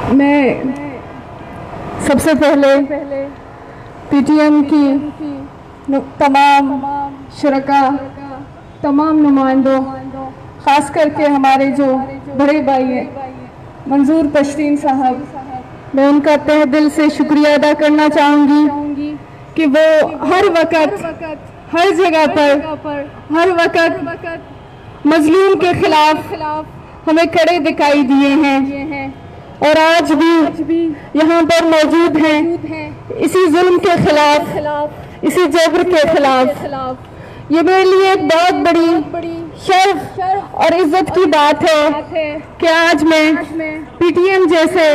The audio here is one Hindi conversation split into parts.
मैं सबसे पहले पीटीएम की तमाम शुरका, तमाम नुमाइंदों, ख़ास करके हमारे जो बड़े भाई हैं मंजूर पश्तीन साहब, मैं उनका तहे दिल से शुक्रिया अदा करना चाहूँगी कि वो हर वक्त, हर जगह पर, हर वक्त मजलूम के खिलाफ हमें खड़े दिखाई दिए हैं और आज भी यहाँ पर मौजूद हैं इसी जुल्म के खिलाफ, इसी जबर के खिलाफ। ये मेरे लिए एक बहुत बड़ी शर्फ और इज्जत की बात है कि आज मैं पीटीएम जैसे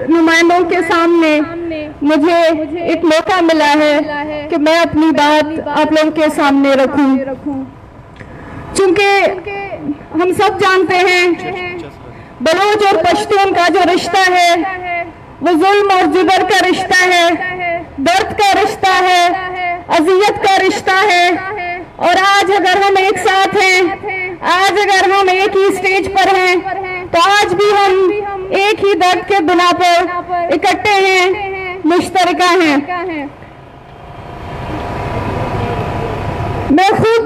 नुमाइंदों के सामने मुझे एक मौका मिला है कि मैं अपनी बात आप लोगों के सामने रखूं। चूंकि हम सब जानते हैं बलोच और पश्तून का जो रिश्ता है वो जुल्म और जिबर का रिश्ता है, दर्द का रिश्ता है, अजियत का रिश्ता है। और आज अगर हम एक साथ हैं, आज अगर हम एक ही स्टेज पर हैं, तो आज भी हम एक ही दर्द के बिना पर इकट्ठे हैं, मुश्तरका हैं। मैं खुद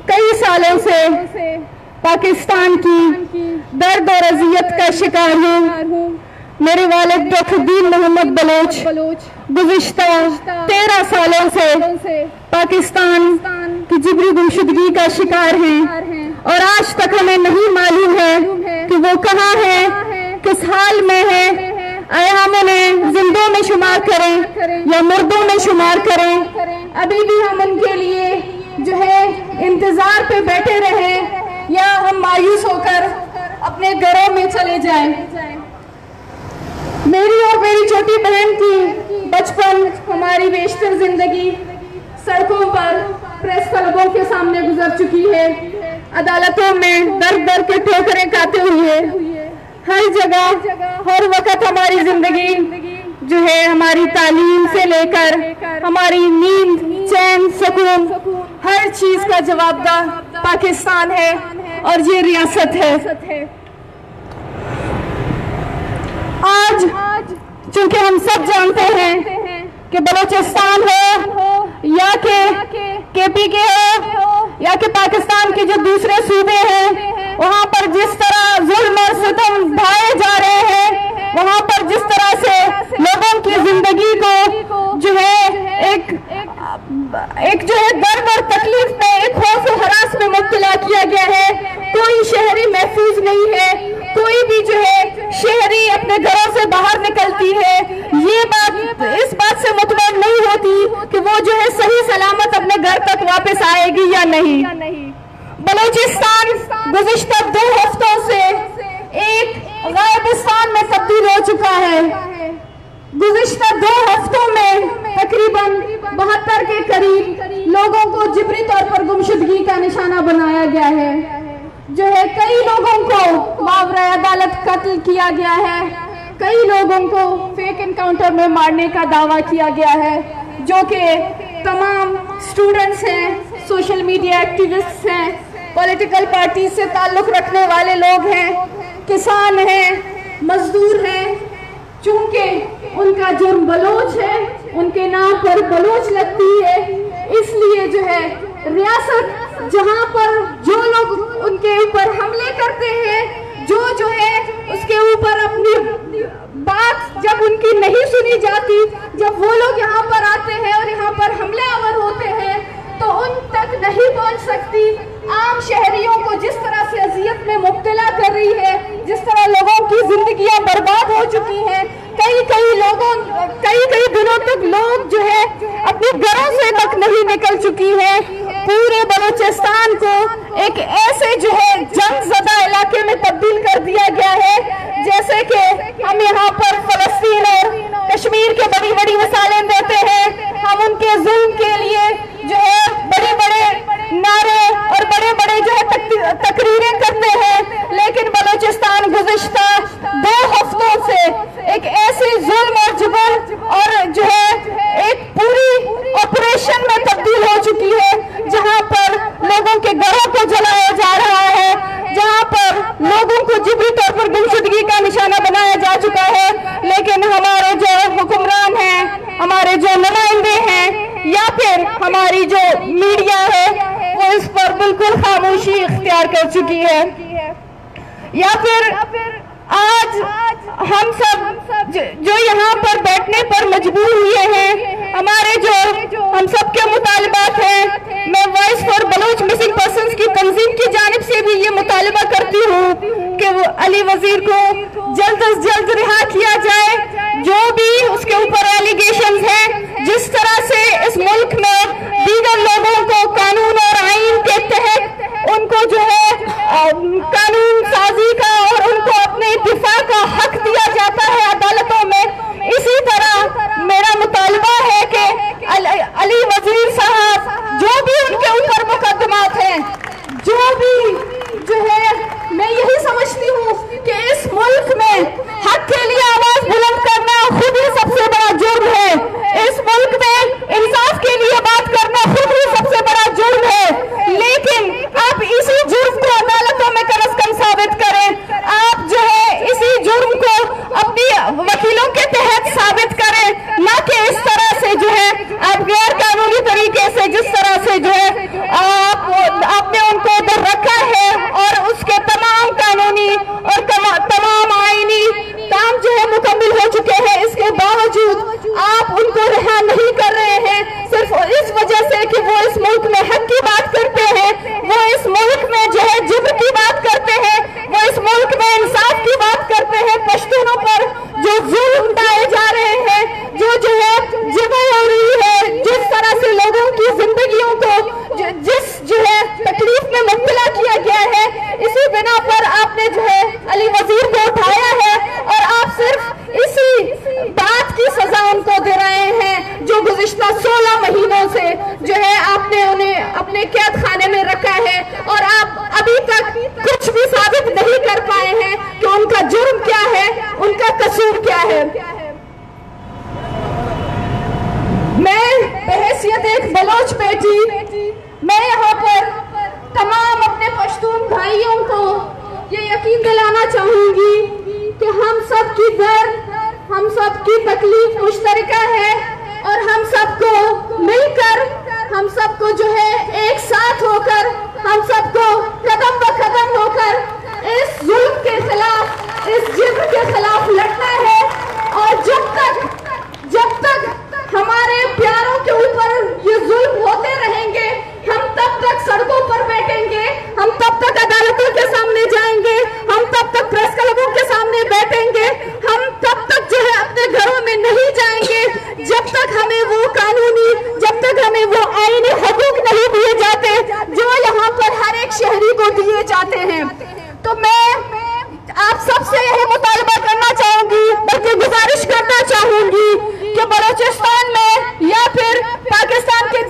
कई सालों से पाकिस्तान की दर्द और अजियत का शिकार हूँ। मेरे वालिद डॉक्टर दीन मोहम्मद बलोच गुज़िश्ता 13 सालों से पाकिस्तान की जिबरी गुमशुदगी का शिकार हैं और आज तक हमें नहीं मालूम है कि वो कहाँ है, किस हाल में है। आए हम उन्हें जिंदों में शुमार करें या मुर्दों में शुमार करें, अभी भी हम उनके लिए जो है इंतजार पे बैठे रहे या हम मायूस होकर अपने घरों में चले जाएं। मेरी और मेरी छोटी बहन की बचपन, हमारी बेशतर जिंदगी सड़कों पर, प्रेस क्लबों के सामने गुजर चुकी है, अदालतों में दर दर के ठोकरें खाते हुए। हर जगह हर वक्त हमारी जिंदगी जो है, हमारी तालीम से लेकर हमारी नींद, चैन, सुकून, हर चीज का जवाबदार पाकिस्तान है और ये रियासत है। आज चूंकि हम सब जानते हैं कि बलूचिस्तान हो या KPK हो या कि पाकिस्तान के जो दूसरे सूबे हैं, वहाँ पर जिस तरह जुल्म और सितम ढाए जा रहे हैं, वहाँ पर जिस तरह से लोगों की जिंदगी को जो है एक जो है दर्द और तकलीफ में, एक खौफ और हरास में मुब्तला किया गया है। कोई शहरी महफूज नहीं है, कोई भी जो है शहरी अपने घरों से बाहर निकलती है, ये बात इस बात से मुतमईन नहीं होती कि वो जो है सही सलामत अपने घर तक वापस आएगी या नहीं। बलूचिस्तान गुज़िश्ता 2 हफ्तों से एक गायबिस्तान में तब्दील हो चुका है। गुज़िश्ता 2 हफ्तों में तकरीबन 72 के करीब लोगों को जिबरी तौर पर गुमशुदगी का निशाना बनाया गया है। जो है कई लोगों को मावरा अदालत कत्ल किया गया है, कई लोगों को फेक एनकाउंटर में मारने का दावा किया गया है, जो कि तमाम स्टूडेंट्स हैं, सोशल मीडिया एक्टिविस्ट्स हैं, पॉलिटिकल पार्टी से ताल्लुक रखने वाले लोग हैं, किसान हैं, मजदूर हैं। चूंकि उनका जुर्म बलोच है, उनके नाम पर बलोच लगती है, इसलिए जो है रियासत जहां पर जो लोग उनके ऊपर हमले करते हैं, जो है उसके ऊपर अपनी बात जब उनकी नहीं सुनी जाती, जब वो लोग यहाँ पर आते हैं और यहाँ पर हमलावर होते हैं, तो उन तक नहीं पहुँच सकती। आम शहरियों को जिस तरह से अजियत में मुब्तला कर रही है, जिस तरह लोगों की जिंदगियां बर्बाद हो चुकी हैं, कई दिनों तक लोग जो है अपने घरों से तक नहीं निकल चुकी है। पूरे बलूचिस्तान को एक ऐसे जो है जंगज़दा इलाके में तब्दील कर दिया गया है, जैसे कि हम यहाँ पर फलस्तीन और कश्मीर के बड़ी बड़ी मिसालें देते हैं। हम उनके जुल्म के लिए जो है बड़े बड़े नारे और बड़े बड़े जो है तकरीरें करते हैं, लेकिन बलूचिस्तान गुज़िश्ता 2 हफ्तों से एक ऐसे जुल्म और जुबर और जो है एक पूरी ऑपरेशन में तब्दील हो चुकी है, जहां पर लोगों के घरों को जलाया जा रहा है, जहां पर लोगों को जिबरी तौर पर गुमशुदगी का निशाना बनाया जा चुका है। लेकिन हमारे जो हुक्मरान हैं, हमारे जो नुमाइंदे हैं या फिर हमारी जो मीडिया है वो इस पर बिल्कुल खामोशी इख्तियार कर चुकी है। या फिर आज हम सब जो यहाँ पर बैठने पर मजबूर हुए हैं, हमारे जो हम सब के मुतालबात हैं, मैं voice for Baloch missing persons की तंजीम की जानिब से भी ये मुतालबा करती हूँ कि वो अली वजीर को जल्द से जल्द रिहा किया जाए। जो भी उसके ऊपर एलिगेशंस हैं, जिस तरह से इस मुल्क में दीगर लोगों को कानून और आईन के तहत उनको जो है कानून साजी का और उनको अपने दिफा का हक दिया जाता है अदालतों में, इसी तरह मेरा मुतालबा है कि अली वजीर साहब जो भी उनके ऊपर मुकदमात हैं, जो भी जो है, मैं यही समझती हूँ कि इस मुल्क में हक के लिए आवाज बुलंद करना खुद ही सबसे बड़ा जुर्म है। इस मुल्क में इंसाफ के लिए बात करना खुद ही सबसे बड़ा जुर्म है। लेकिन आप इसी जुर्म को अदालतों में कम साबित करें, आप जो है इसी जुर्म को अपनी वकीलों के तहत साबित करें, ना कि इस तरह से जो है आप गैर कानूनी तरीके से जिस तरह से जो है आपने उनको उधर रखा है और उसके तमाम कानूनी और तमाम आईनी काम जो है मुकम्मल हो चुके हैं। इसके बावजूद आप उनको रिहा नहीं कर रहे हैं, सिर्फ इस वजह से कि वो इस मुल्क में हक की बात करते हैं, वो इस मुल्क में जो है जिब्र की बात करते हैं, वो इस मुल्क में इंसाफ की बात करते हैं। पश्तूनों पर जो जुल्म उठाए जा रहे हैं, जो है जिब्र हो रही है, जिस तरह से लोगों की जिंदगियों को जिस जो है तकलीफ में मुब्तला किया गया है, इसी बिना पर आपने जो है अली वजीर को उठाया है और आप सिर्फ इसी बात की सजा उनको दे रहे हैं जो गुज़िश्ता 16 महीनों से जो है आपने उन्हें अपने कैद खाने में रखा है और आप अभी तक कुछ भी साबित नहीं कर पाए हैं कि उनका जुर्म क्या है, उनका कसूर क्या है। मैं बहैसियत एक बलोच बेटी, मैं यहाँ पर तमाम अपने पश्तून भाइयों को ये यकीन दिलाना चाहूंगी कि हम सब की दर्द, हम सब की तकलीफ मुश्तरका है और हम सबको मिलकर, हम सबको जो है एक साथ होकर, हम सबको कदम ब कदम होकर इस जुल्म के खिलाफ, इस जिब्र के खिलाफ लड़ना है। और जब तक हमारे प्यारों के ऊपर ये जुल्म होते रहेंगे, हम तब तक सड़कों पर बैठेंगे, हम तब तक अदालतों के सामने जाएंगे, हम तब तक प्रेस क्लबों के सामने बैठेंगे, हम तब तक जो है अपने घरों में नहीं जाएंगे जब तक हमें वो कानूनी, जब तक हमें वो आईनी हकूक नहीं दिए जाते जो यहाँ पर हर एक शहरी को दिए जाते हैं। तो मैं आप सबसे यही मुतालबा करना चाहूंगी, बल्कि गुजारिश करना चाहूंगी कि बलूचिस्तान में या फिर पाकिस्तान के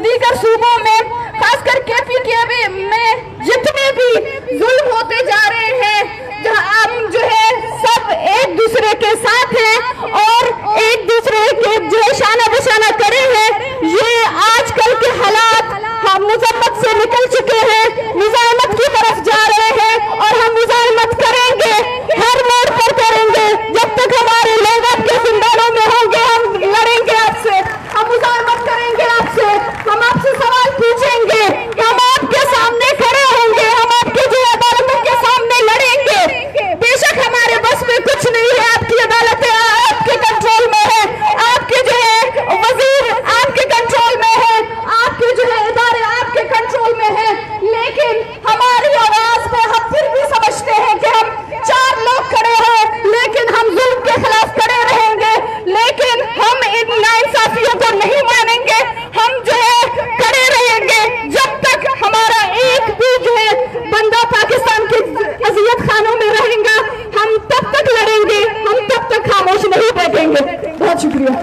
दीगर सूबों में, खासकर KPKB में जितने भी जुल्म होते जा रहे हैं, जहां हम जो है सब एक दूसरे के साथ हैं और एक दूसरे के जो है शाना बशाना करे हैं, ये आजकल के हालात हम मुजम्मत से निकल चुके हैं, मुजाहिमत की तरफ जा रहे हैं और हम मुजाहिमत करेंगे, हर मोड़ पर करेंगे। जब तक हमारे लोग आपके जिंदानों में होंगे हम लड़ेंगे आपसे, हम मुजाहिमत करेंगे आपसे, हम आपसे सवाल पूछेंगे, हम आपके सामने खड़े होंगे, हम आपके जो अदालतों के सामने लड़ेंगे। बेशक हमारे बस में कुछ नहीं है, आपकी अदालतें आपके कंट्रोल में है, आपके जो है वजीर आपके कंट्रोल में है, आपके जो है इदारे आपके कंट्रोल में है, लेकिन हमारी आवाज पे हम फिर भी समझते हैं कि हम 4 लोग खड़े हैं, लेकिन हम जुल्म के खिलाफ खड़े रहेंगे, लेकिन हम इन नाइंसाफियों को नहीं मानेंगे, हम जो है खड़े रहेंगे जब तक हमारा एक भी जो है बंदा पाकिस्तान के अज़ियत खानों में रहेगा, हम तब तक लड़ेंगे, हम तब तक खामोश नहीं बैठेंगे। बहुत शुक्रिया,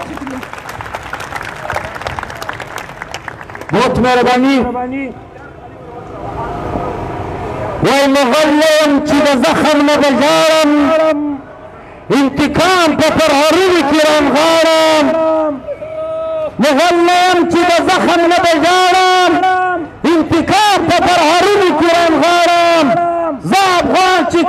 बहुत मेहरबानी। वही मुगल्लम चीज़ जख्म न बजारम इंतकाम पे फरहरी किरम गारम, मुगल्लम चीज़ जख्म न बजारम इंतकाम पे फरहरी किरम गारम, ज़ाब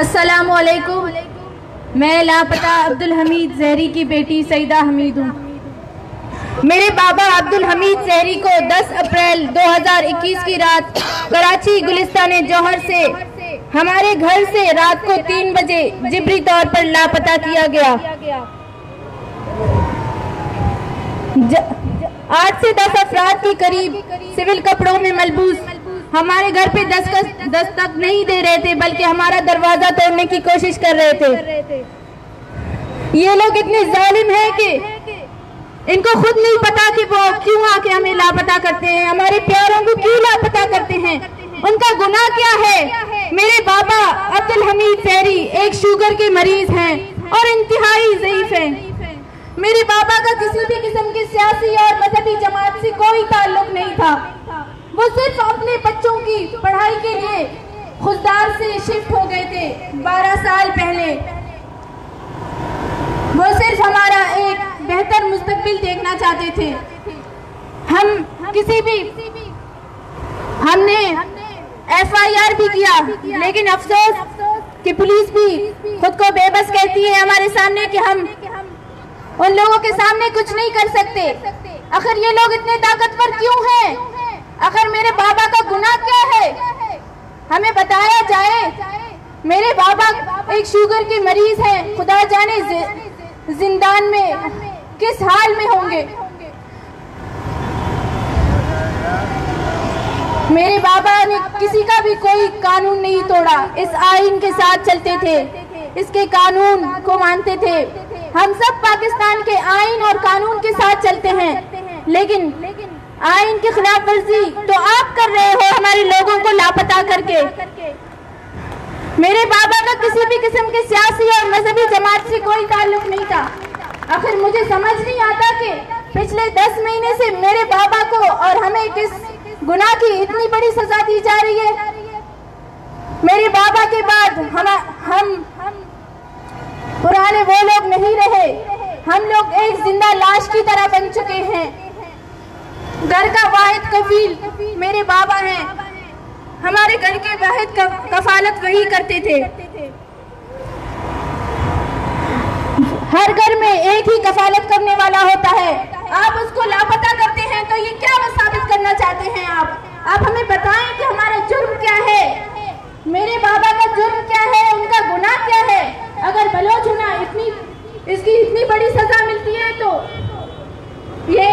अस्सलामु अलैकुम। मैं लापता अब्दुल हमीद जहरी की बेटी सईदा हमीद हूँ। मेरे बाबा अब्दुल हमीद जहरी को 10 अप्रैल 2021 की रात कराची गुलिस्तान जौहर से हमारे घर से रात को 3 बजे जिबरी तौर पर लापता किया गया। 8 से 10 अफराद के करीब सिविल कपड़ों में मलबूस हमारे घर पे दस्तक नहीं दे रहे थे बल्कि हमारा दरवाजा तोड़ने की कोशिश कर रहे थे। ये लोग इतने जालिम हैं कि इनको खुद नहीं पता कि वो क्यों आके हमें लापता करते हैं, हमारे प्यारों को क्यों लापता करते हैं, उनका गुनाह क्या है। मेरे बाबा अब्दुल हमीद जहरी एक शुगर के मरीज हैं और इंतहाई ज़ईफ हैं। मेरे बाबा का किसी भी किस्म की सियासी और मजहबी जमात से कोई ताल्लुक नहीं था। वो सिर्फ अपने बच्चों की पढ़ाई के लिए खुददार से शिफ्ट हो गए थे 12 साल पहले। वो सिर्फ हमारा एक बेहतर मुस्तकबिल देखना चाहते थे। हमने FIR भी किया लेकिन अफसोस कि पुलिस भी खुद को बेबस कहती है हमारे सामने कि हम उन लोगों के सामने कुछ नहीं कर सकते। आखिर ये लोग इतने ताकतवर क्यों हैं? आखिर मेरे बाबा का गुनाह क्या है, हमें बताया जाए। मेरे बाबा एक शुगर के मरीज हैं, खुदा जाने जिंदान में किस हाल में होंगे। मेरे बाबा ने किसी का भी कोई कानून नहीं तोड़ा, इस आईन के साथ चलते थे, इसके कानून को मानते थे। हम सब पाकिस्तान के आईन और कानून के साथ चलते हैं, लेकिन आईन की खिलाफ वर्जी तो आप कर रहे हो हमारे लोगों को लापता करके। मेरे बाबा का किसी भी किस्म के सियासी और मजहबी जमात से कोई ताल्लुक नहीं था। आखिर मुझे समझ नहीं आता कि पिछले 10 महीने से मेरे बाबा को और हमें किस गुनाह की इतनी बड़ी सजा दी जा रही है। मेरे बाबा के बाद हम पुराने वो लोग नहीं रहे, हम लोग एक जिंदा लाश की तरह बन चुके हैं। घर का वाहिद कफील मेरे बाबा हैं, हमारे घर के वाहिद कफालत वही करते थे। हर घर में एक ही कफालत करने वाला होता है, आप उसको लापता करते हैं तो ये क्या साबित करना चाहते हैं आप हमें बताएं कि हमारा जुर्म क्या है, मेरे बाबा का जुर्म क्या है, उनका गुनाह क्या है। अगर बलोच होना इसकी इतनी बड़ी सजा मिलती है तो ये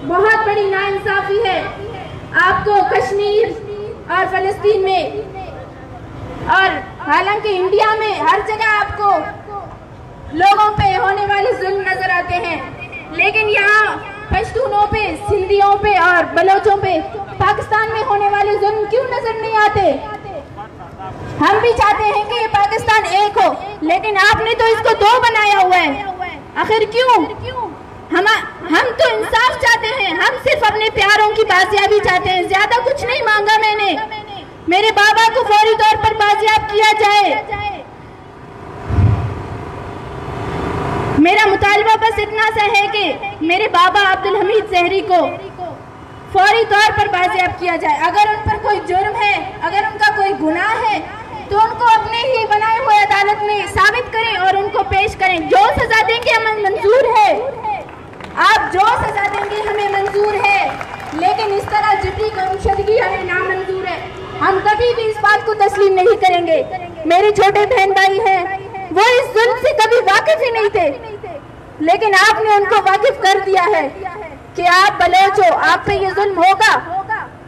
बहुत बड़ी नाइंसाफी है। आपको कश्मीर और फलस्तीन में और हालांकि इंडिया में हर जगह आपको लोगों पे होने वाले जुल्म नजर आते हैं, लेकिन यहाँ पश्तूनों पे, सिंधियों पे और बलोचों पे पाकिस्तान में होने वाले जुल्म क्यों नजर नहीं आते। हम भी चाहते हैं कि ये पाकिस्तान एक हो, लेकिन आपने तो इसको 2 बनाया हुआ है। आखिर क्यों? हम तो इंसाफ चाहते हैं, हम सिर्फ अपने प्यारों की बाजियाबी चाहते हैं, ज्यादा कुछ नहीं मांगा मैंने। मेरे बाबा को फौरी तौर पर बाजियाब किया जाए। मेरा मुतालबा बस इतना सा है कि मेरे बाबा अब्दुल हमीद ज़हरी को फौरी तौर पर बाजियाब किया जाए। अगर उन पर कोई जुर्म है, अगर उनका कोई गुनाह है, तो उनको अपने ही बनाए हुए अदालत में साबित करें और उनको पेश करें। जो सजा देंगे हमें मंजूर है, आप जो सजा देंगे हमें मंजूर है, लेकिन इस तरह जिबरी गुमशुदगी हमें नामंजूर है। हम कभी भी इस बात को तस्लीम नहीं करेंगे। मेरे छोटे बहन भाई हैं, वो इस जुल्म से कभी वाकिफ ही नहीं थे, लेकिन आपने उनको वाकिफ कर दिया है कि आप बलोच हो, आप पे ये जुल्म होगा,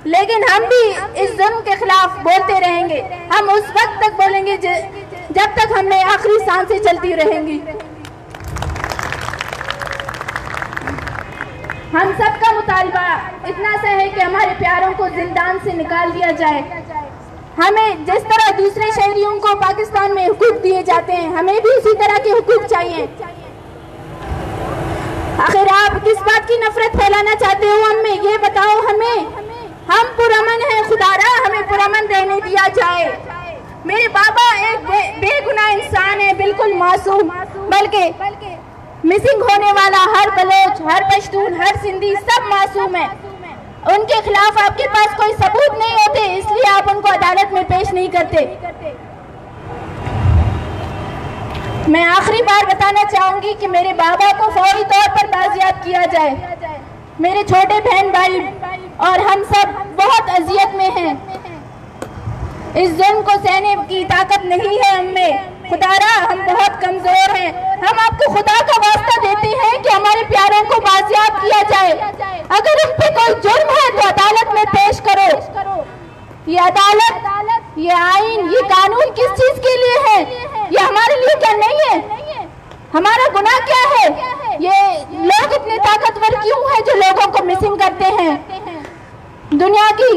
लेकिन हम भी इस जुल्म के खिलाफ बोलते रहेंगे। हम उस वक्त तक बोलेंगे जब तक हमने आखिरी सांसें चलती रहेंगी। हम सबका मुतालबा इतना सा है कि हमारे प्यारों को जिंदान से निकाल दिया जाए। हमें जिस तरह दूसरे शहरियों को पाकिस्तान में हुकूक दिए जाते हैं, हमें भी उसी तरह के हुकूक चाहिए। आखिर आप किस बात की नफरत फैलाना चाहते हो हमें ये बताओ। हम पुरअमन हैं, खुदारा हमें पुरअमन रहने दिया जाए। मेरे बाबा एक बेगुनाह इंसान है, बिल्कुल मासूम, बल्कि मिसिंग होने वाला हर बलोच, हर पश्तून, हर सिंधी सब मासूम है। उनके खिलाफ आपके पास कोई सबूत नहीं होते, इसलिए आप उनको अदालत में पेश नहीं करते। मैं आखिरी बार बताना चाहूंगी कि मेरे बाबा को फौरी तौर पर बाजियाब किया जाए। मेरे छोटे बहन भाई और हम सब बहुत अजियत में हैं। इस जुल्म को सहने की ताकत नहीं है हमें। खुदारा हम बहुत कमजोर हैं। हम आपको खुदा का वास्ता देते हैं कि हमारे प्यारों को बाजियाब किया जाए। अगर उन पे कोई जुर्म है तो अदालत में पेश करो। ये अदालत, ये आईन, ये कानून किस चीज के लिए है? ये हमारे लिए क्या नहीं है? हमारा गुनाह क्या है? ये लोग इतने ताकतवर क्यों हैं जो लोगों को मिसिंग करते हैं? दुनिया की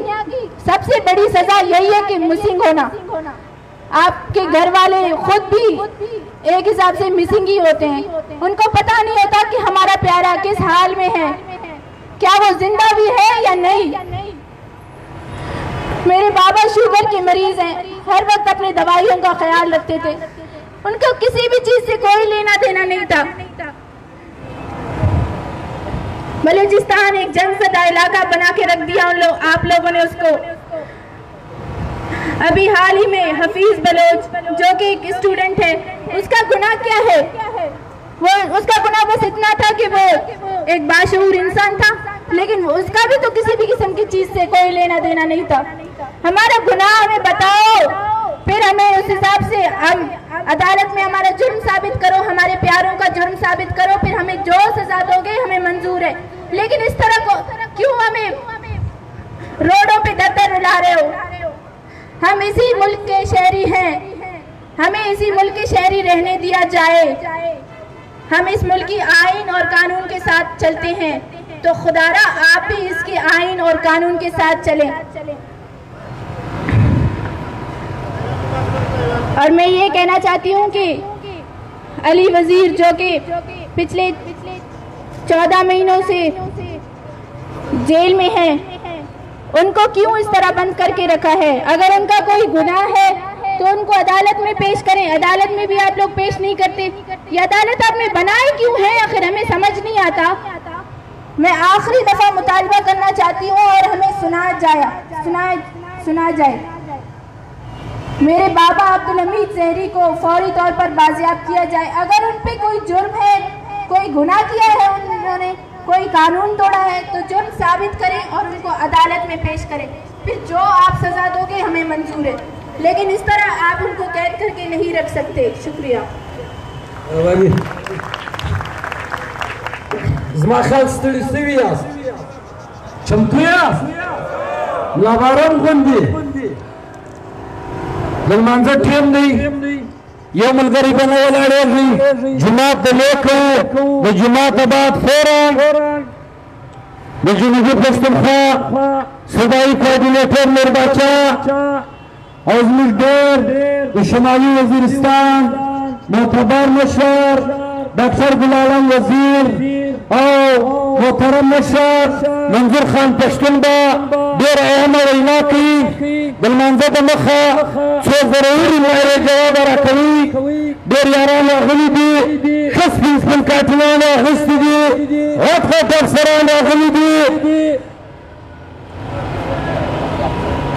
सबसे बड़ी सजा यही है कि मिसिंग होना। आपके घर वाले खुद भी एक हिसाब से मिसिंग ही होते हैं। उनको पता नहीं होता कि हमारा प्यारा किस हाल में है, क्या वो जिंदा भी है या नहीं। मेरे बाबा शुगर के मरीज हैं, हर वक्त अपने दवाइयों का ख्याल रखते थे। उनको किसी भी चीज से कोई लेना देना नहीं था। बलूचिस्तान एक जंगज़दा इलाका बना के रख दिया आप लोगों ने उसको। अभी हाल ही में हफीज बलोच जो कि एक स्टूडेंट है, उसका गुनाह क्या है? उसका गुनाह बस इतना था कि वो एक बाशऊर इंसान था, लेकिन उसका भी तो किसी भी किस्म की चीज से कोई लेना देना नहीं था। हमारा गुनाह हमें बताओ, फिर हमें उस हिसाब से हम अदालत में हमारा जुर्म साबित करो, हमारे प्यारों का जुर्म साबित करो, फिर हमें जो सजा दोगे हमें मंजूर है। लेकिन इस तरह को क्यों हमें रोडों पे दर रुला रहे हो? हम इसी मुल्क के शहरी हैं, हमें इसी मुल्क के शहरी रहने दिया जाए। हम इस मुल्क की आईन और कानून के साथ चलते हैं, तो खुदारा आप भी इसके आईन और कानून के साथ चलें। और मैं ये कहना चाहती हूँ कि अली वजीर जो कि पिछले 14 महीनों से जेल में हैं, उनको क्यों इस तरह बंद करके रखा है? अगर उनका कोई गुनाह है तो उनको अदालत में पेश करें। अदालत में भी आप लोग पेश नहीं करते। ये अदालत आपने बनाई क्यों है? आखिर हमें समझ नहीं आता। मैं आखिरी दफा मुतालबा करना चाहती हूँ और हमें सुना जाए मेरे बाबा अब्दुल हमीद ज़हरी को फौरी तौर पर बाजियाब किया जाए। अगर उन पे कोई जुर्म है, कोई गुनाह किया है, उन्होंने कोई कानून तोड़ा है, तो जुर्म साबित करें और उनको अदालत में पेश करें। फिर जो आप सजा दोगे हमें मंजूर है, लेकिन इस तरह आप उनको कैद करके नहीं रख सकते। शुक्रिया। लमांजा टीम नहीं यो मलगरी बना वाला नहीं जुमात लेकर जुमात बाद फौरन जुनूबी पख्तूनख्वा सूबाई कोऑर्डिनेटर मिर्बाचा अज़मीर शुमाली वजीरिस्तान मोतबर मशर डॉक्टर गुलाम वजीर और मोहतरम मशर मंजूर खान पश्तून देर अहम वैना की बलमानजा मखा सो जरूरी मेरे जवाब रखी देर यारान अगली दी खस काटना हस्ती दी और अफसरान अगली दी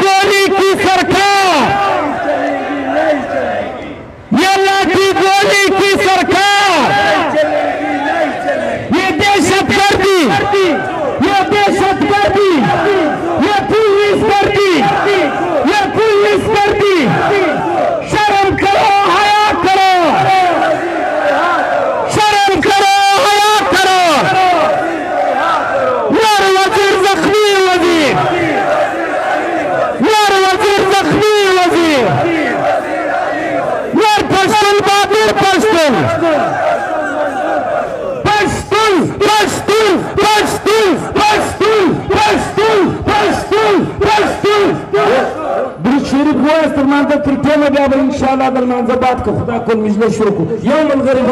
गोली की सरकार यल्ला की गोली की सरकार ये दहशतगर्दी ये दहशतगर्दी ये पुलिसगर्दी ये पुलिसगर्दी शर्म करो हया करो शर्म करो हया करो यार वजीर जख्मी वजीर यार वजीर जख्मी वजीर पश्तून बहादुर पश्तून पश्तून पश्तून पश्तून पश्तून पश्तून पश्तून पश्तून दुरूद शरीफ हुआ इस दरमियान तक फिर इंशाअल्लाह दरमियान बात का खुदा को मिजले शुरू को यौम अल-गरीब